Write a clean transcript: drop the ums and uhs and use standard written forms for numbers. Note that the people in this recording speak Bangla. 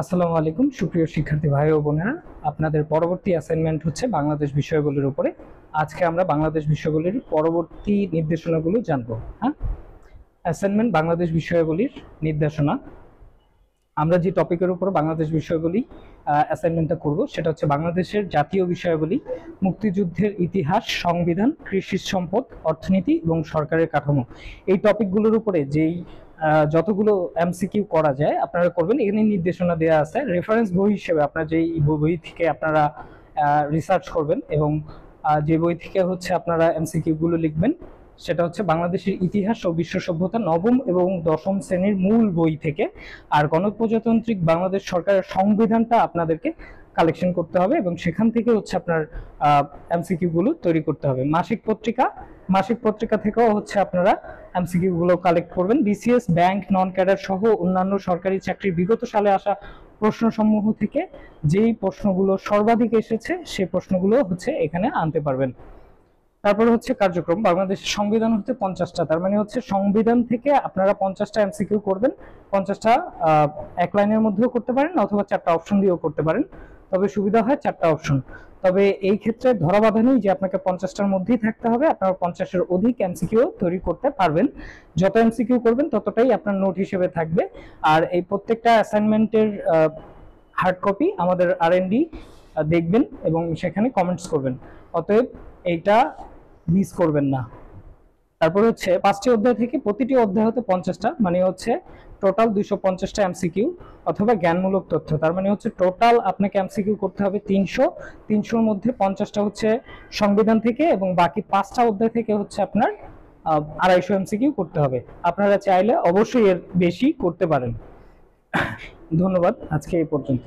আসসালামু আলাইকুম সুপ্রিয় শিক্ষার্থী ভাই ও বোনেরা, আপনাদের পরবর্তী অ্যাসাইনমেন্ট হচ্ছে বাংলাদেশ বিষয়গুলির উপরে। আজকে আমরা বাংলাদেশ বিষয়গুলির পরবর্তী নির্দেশনাগুলো জানবো। হ্যাঁ, অ্যাসাইনমেন্ট বাংলাদেশ বিষয়গুলির নির্দেশনা। আমরা যে টপিকের উপর বাংলাদেশ বিষয়গুলি অ্যাসাইনমেন্টটা করব সেটা হচ্ছে বাংলাদেশের জাতীয় বিষয়াবলী, মুক্তিযুদ্ধের ইতিহাস, সংবিধান, কৃষি সম্পদ, অর্থনীতি এবং সরকারের কাঠামো। এই টপিকগুলোর উপরে যেই যতগুলো এমসিকিউ করা যায় আপনারা করবেন। এখানে নির্দেশনা দেওয়া আছে। রেফারেন্স বই হিসেবে আপনারা যেই বই থেকে আপনারা রিসার্চ করবেন এবং যে বই থেকে হচ্ছে আপনারা এমসিকিউ গুলো লিখবেন সেটা হচ্ছে বাংলাদেশের ইতিহাস ও বিশ্ব সভ্যতা নবম এবং দশম শ্রেণীর মূল বই থেকে। আর গণপ্রজাতান্ত্রিক বাংলাদেশ সরকারের সংবিধানটা আপনাদেরকে কালেকশন করতে হবে এবং সেখান থেকে হচ্ছে আপনার এমসিকিউ গুলো তৈরি করতে হবে। মাসিক পত্রিকা থেকেও হচ্ছে আপনারা এমসিকিউ গুলো কালেক্ট করবেন। বিসিএস, ব্যাংক, নন ক্যাডার সহ অন্যান্য সরকারি চাকরির বিগত সালে আসা প্রশ্নসমূহ থেকে যেই প্রশ্নগুলো সর্বাধিক এসেছে সেই প্রশ্নগুলো হচ্ছে এখানে আনতে পারবেন। তারপরে হচ্ছে কার্যক্রম। বাংলাদেশের সংবিধান হচ্ছে 50টা, তার মানে হচ্ছে সংবিধান থেকে আপনারা 50টা এমসিকিউ করবেন। 50টা এক লাইনের মধ্যেও করতে পারেন অথবা 4টা অপশন দিয়েও করতে পারেন, তবে সুবিধা হয় 4টা অপশন। তবে এই ক্ষেত্রে ধরা বাঁধা নেই যে আপনাকে 50টার মধ্যেই থাকতে হবে, আপনারা 50-এর অধিক এমসিকিউ তৈরি করতে পারবেন। যত এমসিকিউ করবেন ততটাই আপনার নোট হিসেবে থাকবে। আর এই প্রত্যেকটা অ্যাসাইনমেন্টের হার্ড কপি আমাদের আর&ডি দেখবেন এবং সেখানে কমেন্টস করবেন। অতএব এইটা মিস করবেন না। তারপর হচ্ছে 5টি অধ্যায় থেকে প্রতিটি অধ্যায় হতে 50টা, মানে হচ্ছে টোটাল 250টা এমসিকিউ অথবা জ্ঞানমূলক তথ্য। তার মানে হচ্ছে টোটাল আপনাকে এমসিকিউ করতে হবে 300-300-র মধ্যে 50টা হচ্ছে সংবিধান থেকে এবং বাকি 5টা অধ্যায় থেকে হচ্ছে আপনার 250 এমসিকিউ করতে হবে। আপনারা চাইলে অবশ্যই এর বেশি করতে পারেন। ধন্যবাদ, আজকে এই পর্যন্ত।